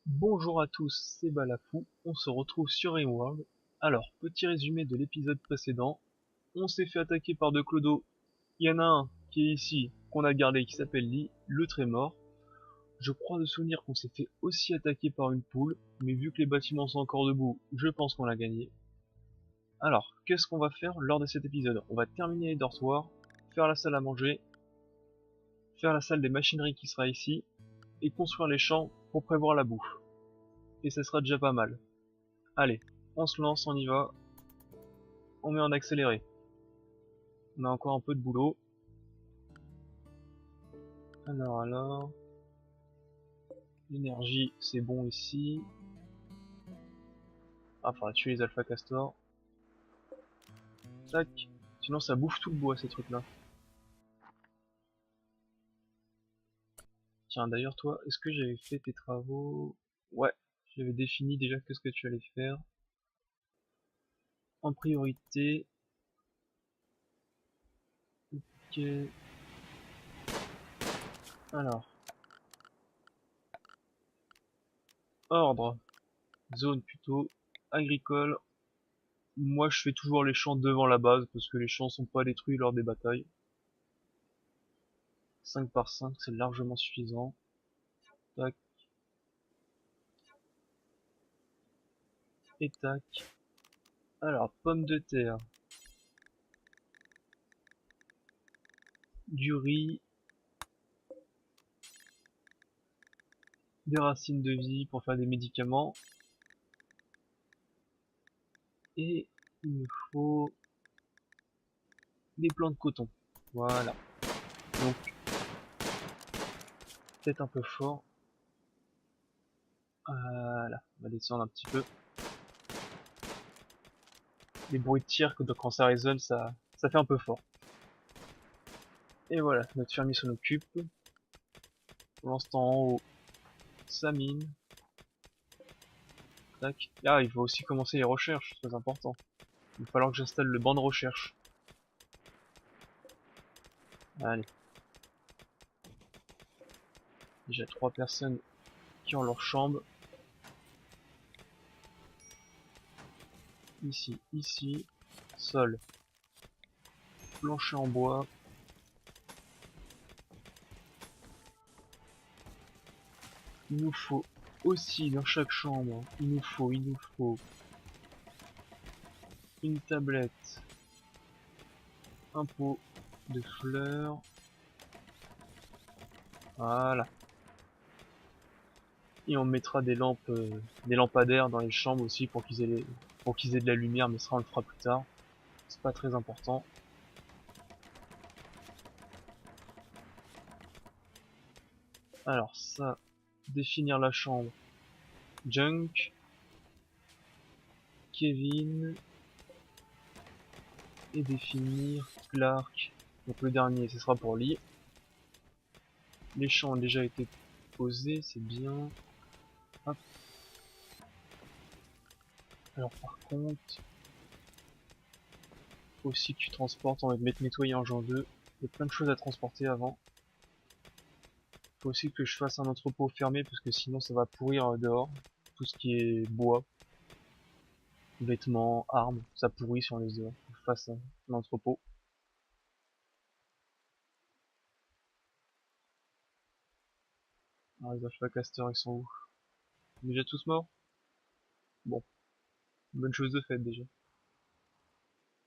Bonjour à tous, c'est Balafou, on se retrouve sur Rimworld. Alors, petit résumé de l'épisode précédent, on s'est fait attaquer par deux clodos. Il y en a un qui est ici, qu'on a gardé, qui s'appelle Lee, le Trémor. Je crois de souvenir qu'on s'est fait aussi attaquer par une poule, mais vu que les bâtiments sont encore debout, je pense qu'on l'a gagné. Alors, qu'est-ce qu'on va faire lors de cet épisode? On va terminer les dortoirs, faire la salle à manger, faire la salle des machineries qui sera ici, et construire les champs pour prévoir la bouffe. Et ça sera déjà pas mal. Allez, on se lance, on y va. On met en accéléré. On a encore un peu de boulot. Alors. L'énergie, c'est bon ici. Ah, faudra tuer les alpha castors. Tac. Sinon, ça bouffe tout le bois, ces trucs-là. Tiens, d'ailleurs, toi, est-ce que j'avais fait tes travaux? Ouais, j'avais défini déjà qu'est-ce que tu allais faire. En priorité. Ok. Alors. Ordre. Zone plutôt. Agricole. Moi, je fais toujours les champs devant la base parce que les champs sont pas détruits lors des batailles. 5 par 5, c'est largement suffisant. Tac. Et tac. Alors, pommes de terre, du riz, des racines de vie pour faire des médicaments. Et il me faut des plants de coton. Voilà. Donc, peut-être un peu fort. Voilà, on va descendre un petit peu. Les bruits de tir, quand ça résonne, ça fait un peu fort. Et voilà, notre fermier s'en occupe. Pour l'instant, en haut, ça mine. Tac. Ah, il faut aussi commencer les recherches, très important. Il va falloir que j'installe le banc de recherche. Allez. Déjà 3 personnes qui ont leur chambre. Ici, sol, plancher en bois. Il nous faut aussi dans chaque chambre, il nous faut une tablette, un pot de fleurs. Voilà. Et on mettra des lampadaires dans les chambres aussi pour qu'ils aient de la lumière, mais ça on le fera plus tard. C'est pas très important. Alors ça, définir la chambre. Junk, Kevin, et définir Clark. Donc le dernier, ce sera pour Lee. Les champs ont déjà été posés, c'est bien. Hop. Alors par contre, faut aussi que tu transportes, on va te mettre nettoyer en genre 2. Il y a plein de choses à transporter avant. Faut aussi que je fasse un entrepôt fermé parce que sinon ça va pourrir dehors. Tout ce qui est bois, vêtements, armes, ça pourrit si on les dehors. Faut que je fasse un entrepôt. Alors les alpha casters ils sont où? Déjà tous morts? Bon, bonne chose de faite déjà.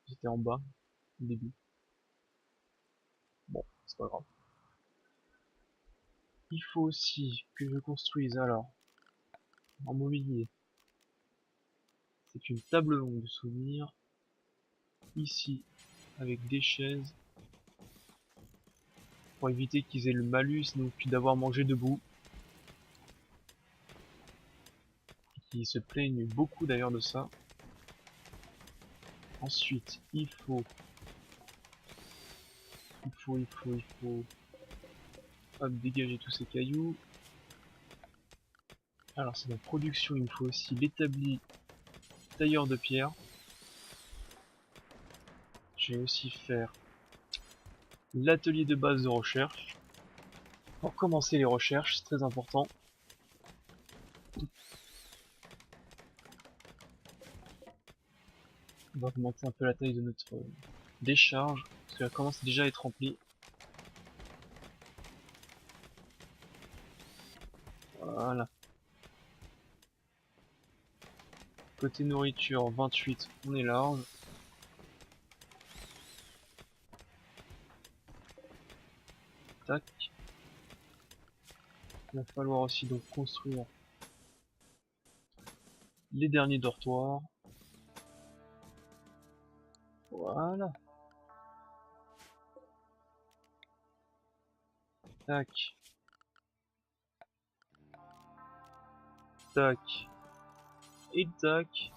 J'étais en bas, au début. Bon, c'est pas grave. Il faut aussi que je construise alors, en mobilier. C'est une table longue de souvenirs. Ici, avec des chaises. Pour éviter qu'ils aient le malus, donc d'avoir mangé debout. Qui se plaignent beaucoup d'ailleurs de ça. Ensuite, il faut hop, dégager tous ces cailloux. Alors c'est la production, il me faut aussi l'établi tailleur de pierre. Je vais aussi faire l'atelier de base de recherche. Pour commencer les recherches, c'est très important. On va augmenter un peu la taille de notre décharge, parce qu'elle commence déjà à être remplie. Voilà. Côté nourriture, 28, on est large. Tac. Il va falloir aussi donc construire les derniers dortoirs. Voilà. Tac. Tac. Et tac.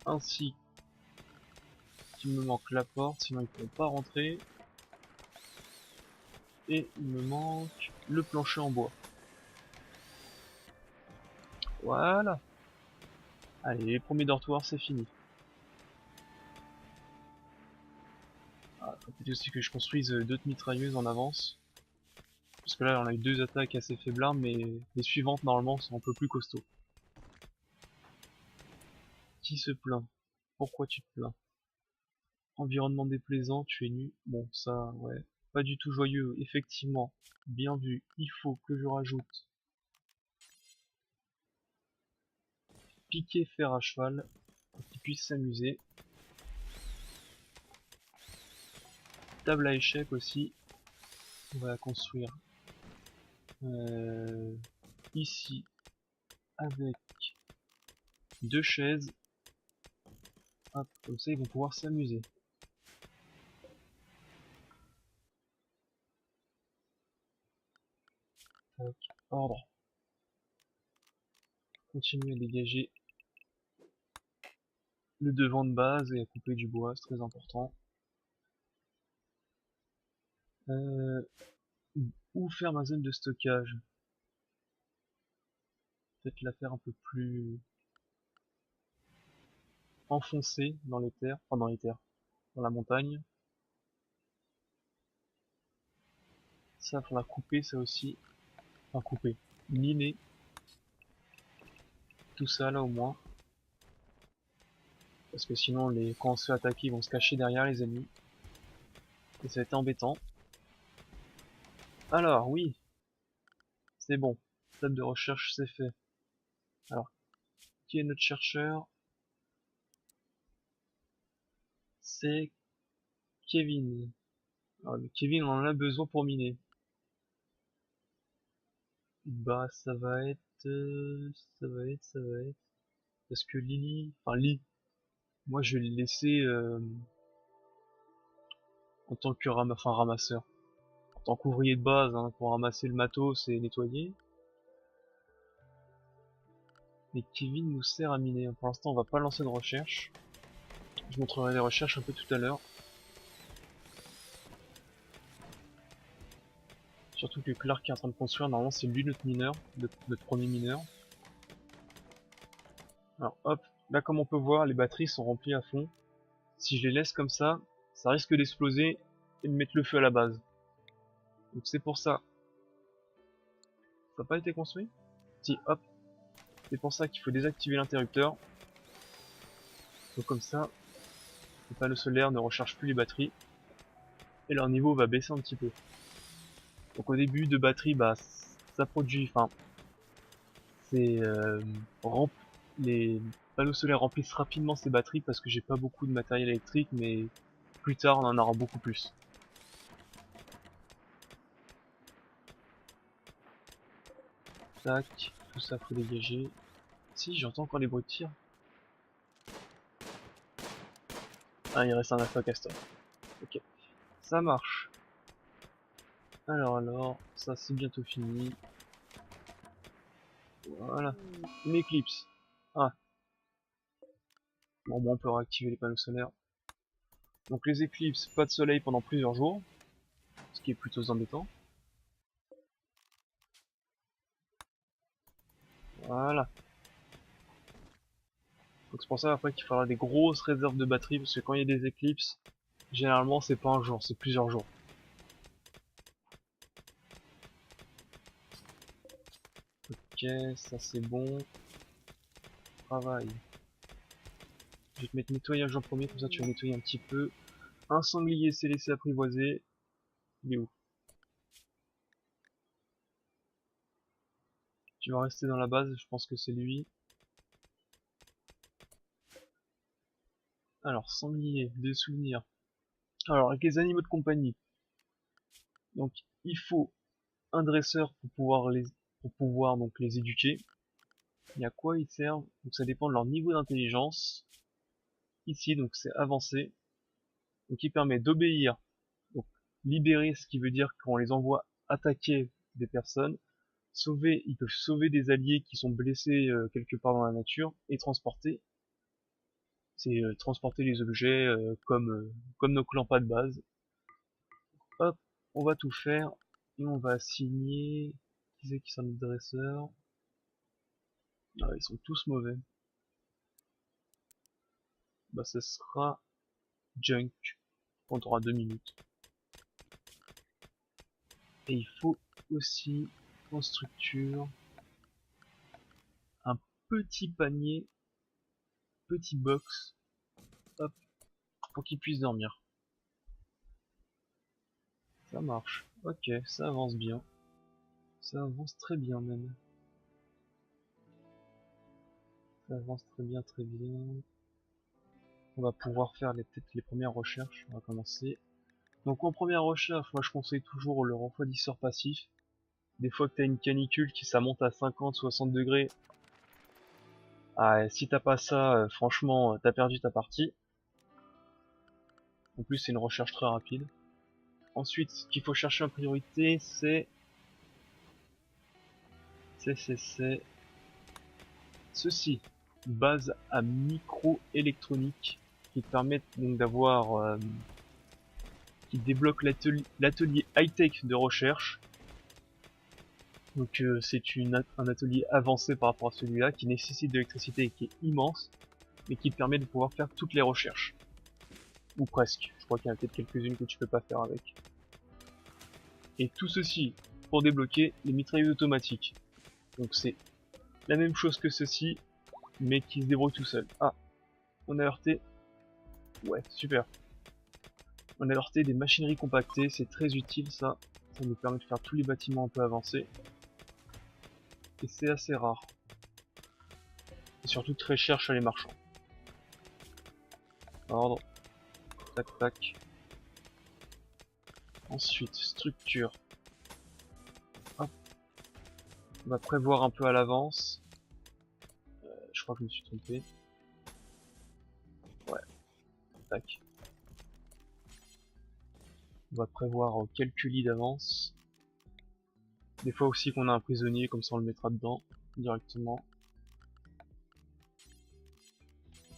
Ainsi qu'il me manque la porte, sinon ils ne pourront pas rentrer. Et il me manque le plancher en bois. Voilà. Allez, les premiers dortoirs, c'est fini. Ah, faut peut-être aussi que je construise d'autres mitrailleuses en avance. Parce que là, on a eu deux attaques assez faiblardes, mais les suivantes, normalement, sont un peu plus costauds. Qui se plaint? Pourquoi tu te plains? Environnement déplaisant, tu es nu. Bon, ça, ouais. Pas du tout joyeux, effectivement. Bien vu. Il faut que je rajoute piquer fer à cheval pour qu'il puisse s'amuser. Table à échecs aussi. On va la construire ici avec deux chaises. Hop, comme ça ils vont pouvoir s'amuser. Ordre. Continuer à dégager le devant de base et à couper du bois, c'est très important. Où faire ma zone de stockage? Peut-être la faire un peu plus enfoncée dans les terres, enfin dans les terres, dans la montagne. Ça, faudra couper ça aussi. Enfin couper, miner tout ça là au moins. Parce que sinon quand on se fait attaquer ils vont se cacher derrière les ennemis. Et ça va être embêtant. Alors oui, c'est bon. Table de recherche c'est fait. Alors, qui est notre chercheur? C'est Kevin. Alors, Kevin on en a besoin pour miner. Bah ça va être. Parce que Lily, enfin Lee, moi je vais le laisser en tant que ramasseur. En tant qu'ouvrier de base, hein, pour ramasser le matos et nettoyer. Mais Kevin nous sert à miner. Pour l'instant on va pas lancer de recherche. Je montrerai les recherches un peu tout à l'heure. Surtout que Clark est en train de construire, normalement c'est lui notre mineur, notre premier mineur. Alors hop, là comme on peut voir les batteries sont remplies à fond. Si je les laisse comme ça risque d'exploser et de mettre le feu à la base. Donc c'est pour ça. Ça n'a pas été construit? Si, hop. C'est pour ça qu'il faut désactiver l'interrupteur. Donc comme ça, les panneaux solaires ne rechargent plus les batteries. Et leur niveau va baisser un petit peu. Donc au début de batterie, bah ça produit, enfin, c'est les panneaux solaires remplissent rapidement ces batteries parce que j'ai pas beaucoup de matériel électrique, mais plus tard on en aura beaucoup plus. Tac, tout ça faut dégager. Si, j'entends encore les bruits de tir. Ah, il reste un alpha castor. Ok, ça marche. Alors, ça c'est bientôt fini. Voilà, une éclipse. Ah, bon, on peut réactiver les panneaux solaires. Donc les éclipses, pas de soleil pendant plusieurs jours, ce qui est plutôt embêtant. Voilà. Donc c'est pour ça après qu'il faudra des grosses réserves de batterie, parce que quand il y a des éclipses, généralement c'est pas un jour, c'est plusieurs jours. Ok, Ok, ça c'est bon. Travail. Je vais te mettre nettoyage en premier, comme ça tu vas nettoyer un petit peu. Un sanglier s'est laissé apprivoiser. Il est où? Tu vas rester dans la base, je pense que c'est lui. Alors, sanglier, des souvenirs. Alors, avec les animaux de compagnie. Donc, il faut un dresseur pour pouvoir donc les éduquer. Et à quoi ils servent? Donc ça dépend de leur niveau d'intelligence. Ici, donc c'est avancé. Donc il permet d'obéir, donc libérer, ce qui veut dire qu'on les envoie attaquer des personnes. Sauver, ils peuvent sauver des alliés qui sont blessés quelque part dans la nature et transporter. C'est transporter les objets comme nos clans pas de base. Hop, on va tout faire et on va assigner. Qui c'est qui sont nos dresseurs? Ah, ils sont tous mauvais. Bah ce sera Junk. On aura 2 minutes. Et il faut aussi en structure un petit panier, petit box, hop, pour qu'il puisse dormir. Ça marche. Ok, ça avance bien. Ça avance très bien même. Ça avance très bien, très bien. On va pouvoir faire peut-être les premières recherches. On va commencer. Donc en première recherche, moi je conseille toujours le refroidisseur passif. Des fois que tu as une canicule ça monte à 50-60 degrés. Ah, si t'as pas ça, franchement, t'as perdu ta partie. En plus, c'est une recherche très rapide. Ensuite, ce qu'il faut chercher en priorité, c'est ceci. Base à microélectronique qui te permettent donc d'avoir, qui débloque l'atelier high-tech de recherche. Donc c'est un atelier avancé par rapport à celui-là qui nécessite de l'électricité et qui est immense, mais qui te permet de pouvoir faire toutes les recherches. Ou presque. Je crois qu'il y en a peut-être quelques-unes que tu peux pas faire avec. Et tout ceci pour débloquer les mitrailleuses automatiques. Donc c'est la même chose que ceci, mais qui se débrouille tout seul. Ah, on a heurté. Ouais, super. On a heurté des machineries compactées, c'est très utile ça. Ça nous permet de faire tous les bâtiments un peu avancés. Et c'est assez rare. Et surtout très cher chez les marchands. Ordre. Tac tac. Ensuite, structure. Hop. On va prévoir un peu à l'avance. Je crois que je me suis trompé. Ouais. Tac. On va prévoir quelques lits d'avance. Des fois aussi qu'on a un prisonnier, comme ça on le mettra dedans directement.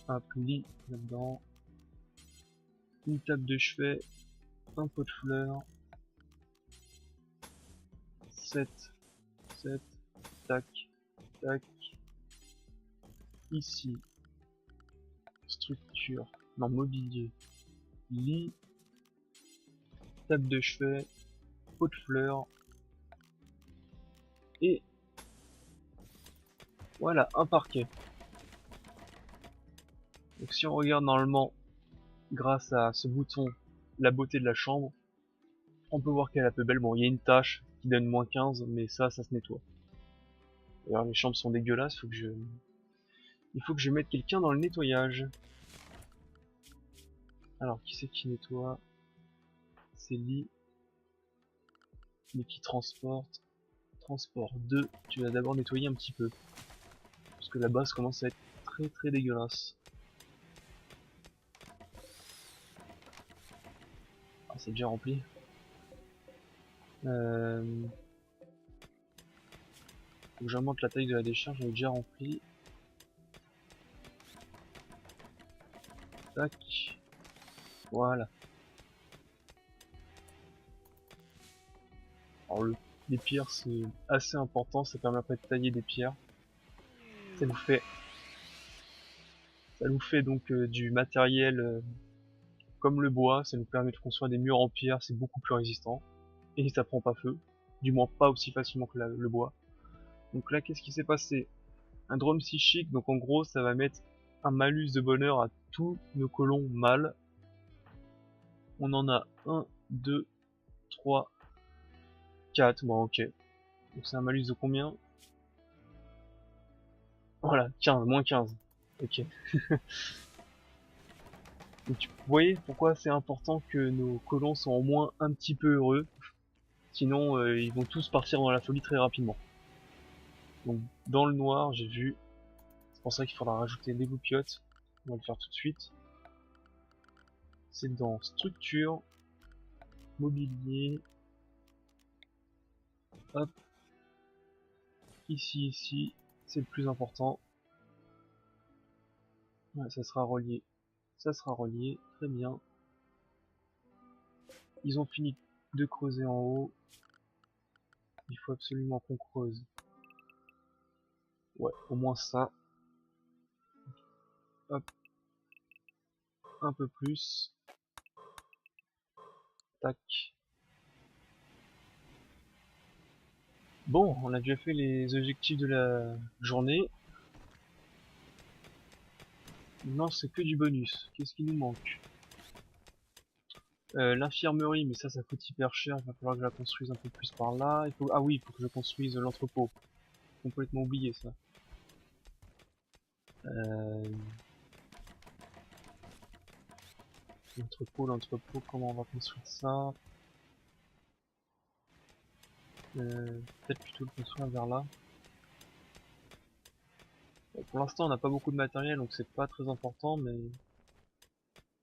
Un lit là-dedans. Une table de chevet. Un pot de fleurs. 7, 7, tac, tac. Ici, structure, non, mobilier, lit, table de chevet, pot de fleurs. Et voilà, un parquet. Donc si on regarde normalement, grâce à ce bouton, la beauté de la chambre, on peut voir qu'elle est un peu belle. Bon, il y a une tache qui donne -15, mais ça se nettoie. D'ailleurs, les chambres sont dégueulasses, il faut que je mette quelqu'un dans le nettoyage. Alors, qui c'est qui nettoie? C'est lit. Mais qui transporte. Transport 2. Tu vas d'abord nettoyer un petit peu. Parce que la base commence à être très très dégueulasse. Ah, c'est déjà rempli. Faut que j'augmente la taille de la décharge, elle est déjà remplie. Tac. Voilà. Alors les pierres c'est assez important, ça permet après de tailler des pierres. Ça nous fait, ça nous fait donc du matériel comme le bois, ça nous permet de construire des murs en pierre, c'est beaucoup plus résistant. Et ça prend pas feu. Du moins pas aussi facilement que le bois. Donc là, qu'est-ce qui s'est passé? Un drone psychique, donc en gros, ça va mettre un malus de bonheur à tous nos colons mâles. On en a 1, 2, 3, 4. Bon, ok. Donc c'est un malus de combien? Voilà, 15, moins 15. Ok. Donc vous voyez pourquoi c'est important que nos colons soient au moins un petit peu heureux. Sinon, ils vont tous partir dans la folie très rapidement. Donc dans le noir, j'ai vu. C'est pour ça qu'il faudra rajouter des goupillottes. On va le faire tout de suite. C'est dans structure, mobilier. Hop. Ici, c'est le plus important. Ouais, ça sera relié. Ça sera relié. Très bien. Ils ont fini de creuser en haut. Il faut absolument qu'on creuse. Ouais, au moins ça. Hop. Un peu plus. Tac. Bon, on a déjà fait les objectifs de la journée. Maintenant, c'est que du bonus. Qu'est-ce qui nous manque? L'infirmerie, mais ça coûte hyper cher. Il va falloir que je la construise un peu plus par là. Ah oui, il faut que je construise l'entrepôt. Complètement oublié ça. Euh... L'entrepôt, comment on va construire ça? Peut-être plutôt le construire vers là. Bon, pour l'instant, on n'a pas beaucoup de matériel, donc c'est pas très important, mais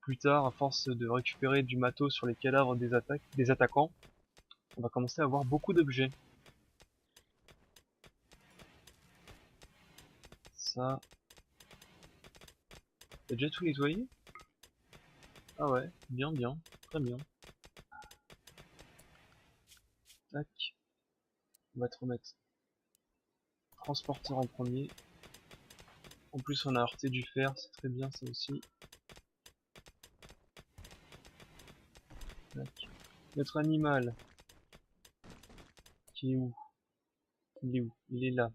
plus tard, à force de récupérer du matos sur les cadavres des attaquants, on va commencer à avoir beaucoup d'objets. Ça. T'as déjà tout nettoyé? Ah ouais, bien, bien, très bien. Tac. On va te remettre transporteur en premier. En plus, on a heurté du fer, c'est très bien ça aussi. Tac. Notre animal. Qui est où? Il est où? Il est là.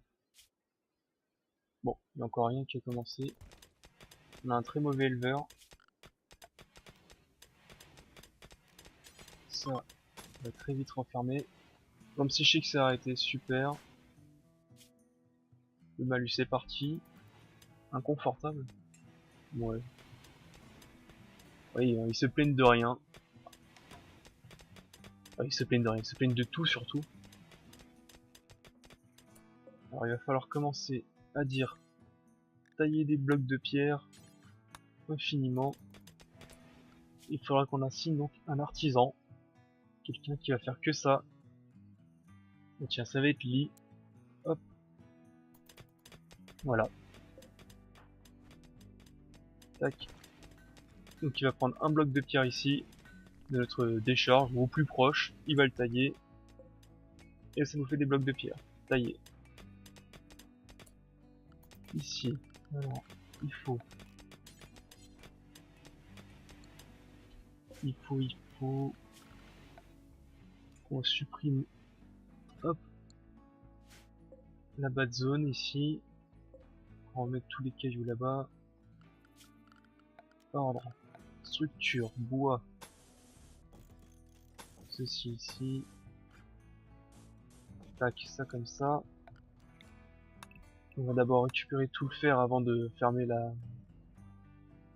Bon, il n'y a encore rien qui a commencé. On a un très mauvais éleveur. Ça va très vite renfermer. L'homme psychique s'est arrêté, super. Le malus est parti. Inconfortable. Ouais. Oui, ils se plaignent de rien. Ils se plaignent de rien, ils se plaignent de tout surtout. Alors il va falloir commencer à dire tailler des blocs de pierre infiniment. Il faudra qu'on assigne donc un artisan. Quelqu'un qui va faire que ça. Et tiens, ça va être Lee. Hop. Voilà. Tac. Donc il va prendre un bloc de pierre ici, de notre décharge, ou au plus proche. Il va le tailler. Et ça nous fait des blocs de pierre. Taillés. Ici. Alors, il faut. Qu'on supprime. Hop. La bas de zone ici. On va mettre tous les cailloux là-bas. Ordre. Structure. Bois. Ceci ici. Tac, ça comme ça. On va d'abord récupérer tout le fer avant de fermer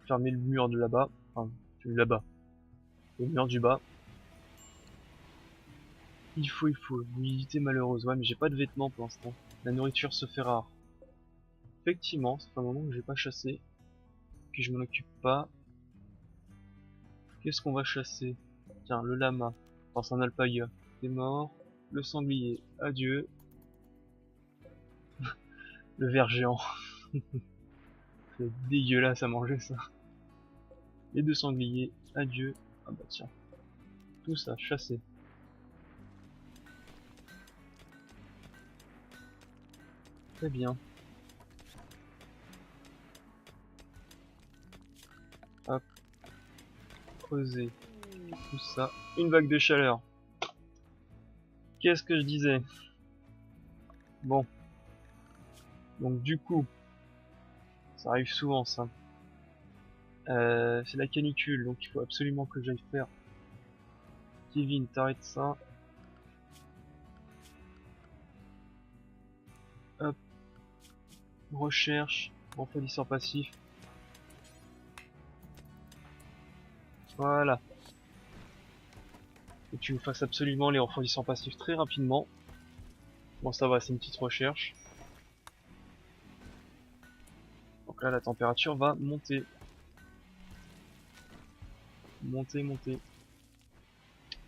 fermer le mur de là-bas. Enfin, là-bas. Le mur du bas. Il faut. Humidité malheureuse. Ouais, mais j'ai pas de vêtements pour l'instant. La nourriture se fait rare. Effectivement, ça fait un moment que j'ai pas chassé. Que je m'en occupe pas. Qu'est-ce qu'on va chasser? Tiens, le lama. Enfin, c'est un alpaga. C'est mort. Le sanglier. Adieu. Le ver géant. C'est dégueulasse à manger ça. Les deux sangliers. Adieu. Ah bah tiens. Tout ça, chassé. Très bien. Hop. Creuser. Tout ça. Une vague de chaleur. Qu'est-ce que je disais? Bon. Donc du coup, ça arrive souvent ça. C'est la canicule, donc il faut absolument que j'aille faire. Kevin, t'arrêtes ça. Hop. Recherche. Refroidisseur passif. Voilà. Et tu me fasses absolument les refroidisseurs passifs très rapidement. Bon ça va, c'est une petite recherche. Donc là la température va monter. Monter.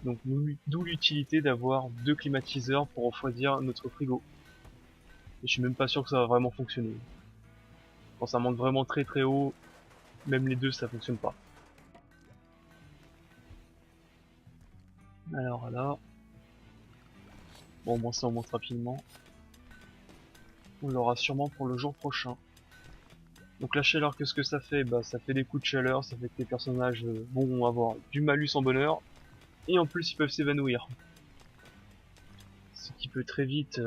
Donc d'où l'utilité d'avoir 2 climatiseurs pour refroidir notre frigo. Et je suis même pas sûr que ça va vraiment fonctionner. Quand ça monte vraiment très haut, même les deux ça fonctionne pas. Alors là... Bon, moi ça on monte rapidement. On l'aura sûrement pour le jour prochain. Donc la chaleur, qu'est-ce que ça fait? Bah ça fait des coups de chaleur, ça fait que les personnages vont avoir du malus en bonheur. Et en plus ils peuvent s'évanouir. Ce qui peut très vite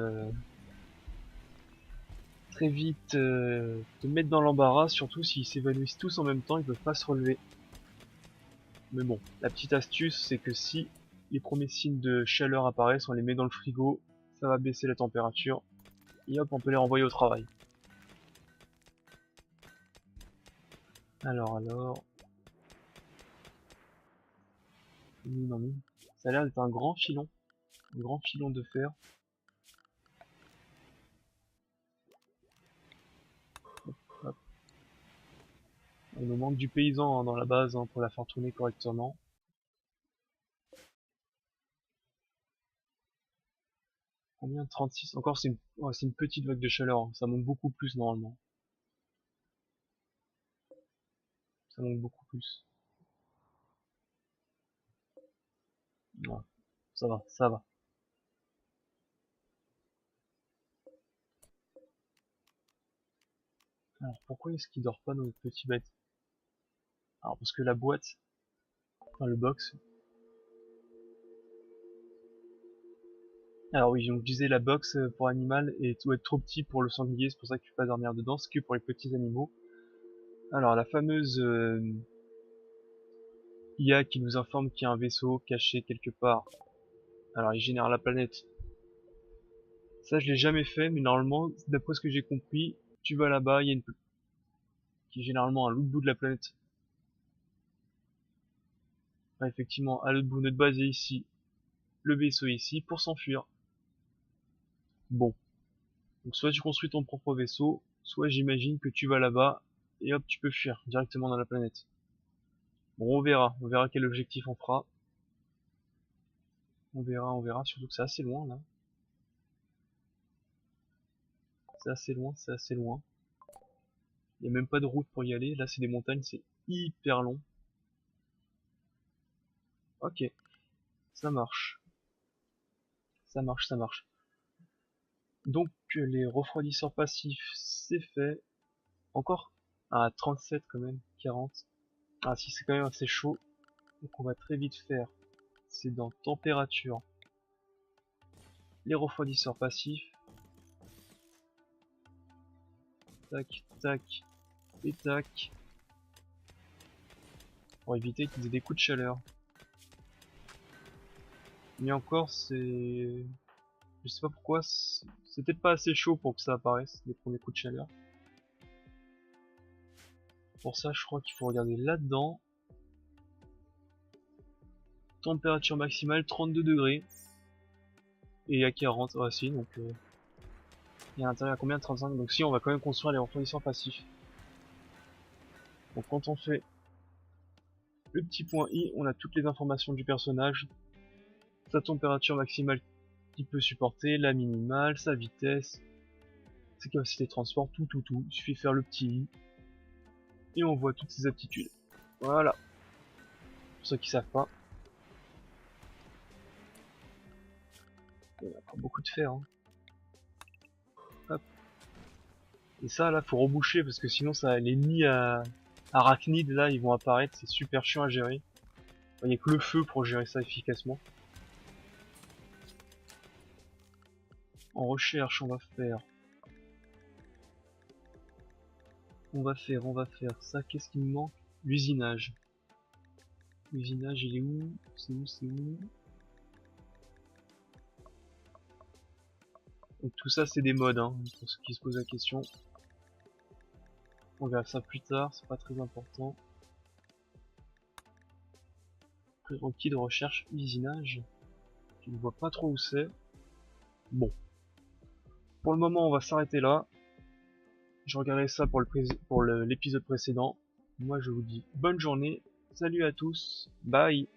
te mettre dans l'embarras, surtout s'ils s'évanouissent tous en même temps, ils peuvent pas se relever. Mais bon, la petite astuce c'est que si les premiers signes de chaleur apparaissent, on les met dans le frigo, ça va baisser la température, et hop on peut les renvoyer au travail. Alors... Non, ça a l'air d'être un grand filon de fer. Hop. On nous manque du paysan hein, dans la base hein, pour la faire tourner correctement. Combien? 36. Encore c'est une petite vague de chaleur, hein. Ça monte beaucoup plus normalement. Ça monte beaucoup plus. Ouais, ça va. Alors pourquoi est-ce qu'il dort pas notre petit bête? Alors parce que la boîte, enfin le box. Alors oui, donc je disais la box pour animal doit être trop petit pour le sanglier, c'est pour ça que tu peux pas dormir dedans, c'est que pour les petits animaux. Alors la fameuse IA qui nous informe qu'il y a un vaisseau caché quelque part. Alors il génère la planète. Ça je l'ai jamais fait, mais normalement, d'après ce que j'ai compris, tu vas là-bas, il y a une qui est généralement à l'autre bout de la planète. Ah, effectivement, à l'autre bout, notre base est ici, le vaisseau est ici, pour s'enfuir. Bon, donc soit tu construis ton propre vaisseau, soit j'imagine que tu vas là-bas, et hop, tu peux fuir directement dans la planète. Bon, on verra quel objectif on fera. On verra, surtout que c'est assez loin là. C'est assez loin. Il n'y a même pas de route pour y aller, là c'est des montagnes, c'est hyper long. Ok, ça marche. Ça marche. Donc les refroidisseurs passifs, c'est fait. Encore à 37 quand même, 40. Ah si c'est quand même assez chaud. Donc on va très vite faire. C'est dans température. Les refroidisseurs passifs. Tac, tac, et tac. Pour éviter qu'ils aient des coups de chaleur. Mais encore c'est... Je sais pas pourquoi, c'est peut-être pas assez chaud pour que ça apparaisse, les premiers coups de chaleur. Pour ça, je crois qu'il faut regarder là-dedans. Température maximale 32 degrés. Et à 40, ah si, donc... il y a à l'intérieur combien? 35. Donc si, on va quand même construire les refroidisseurs passifs. Donc quand on fait le petit point I, on a toutes les informations du personnage. Sa température maximale qu'il peut supporter, la minimale, sa vitesse, ses capacités de transport, tout. Il suffit de faire le petit I. Et on voit toutes ses aptitudes. Voilà. Pour ceux qui savent pas. On a pas beaucoup de fer. Hein. Hop. Et ça là, faut reboucher parce que sinon ça, les nids arachnides là, ils vont apparaître. C'est super chiant à gérer. Il n'y a que le feu pour gérer ça efficacement. En recherche, on va faire On va faire ça. Qu'est-ce qui me manque? L'usinage. L'usinage, il est où? C'est où? Donc tout ça, c'est des modes, hein, pour ceux qui se posent la question. On verra ça plus tard, c'est pas très important. Prérequis de recherche usinage. Je ne vois pas trop où c'est. Bon. Pour le moment, on va s'arrêter là. Je regarderai ça pour l'épisode précédent. Moi, je vous dis bonne journée. Salut à tous. Bye.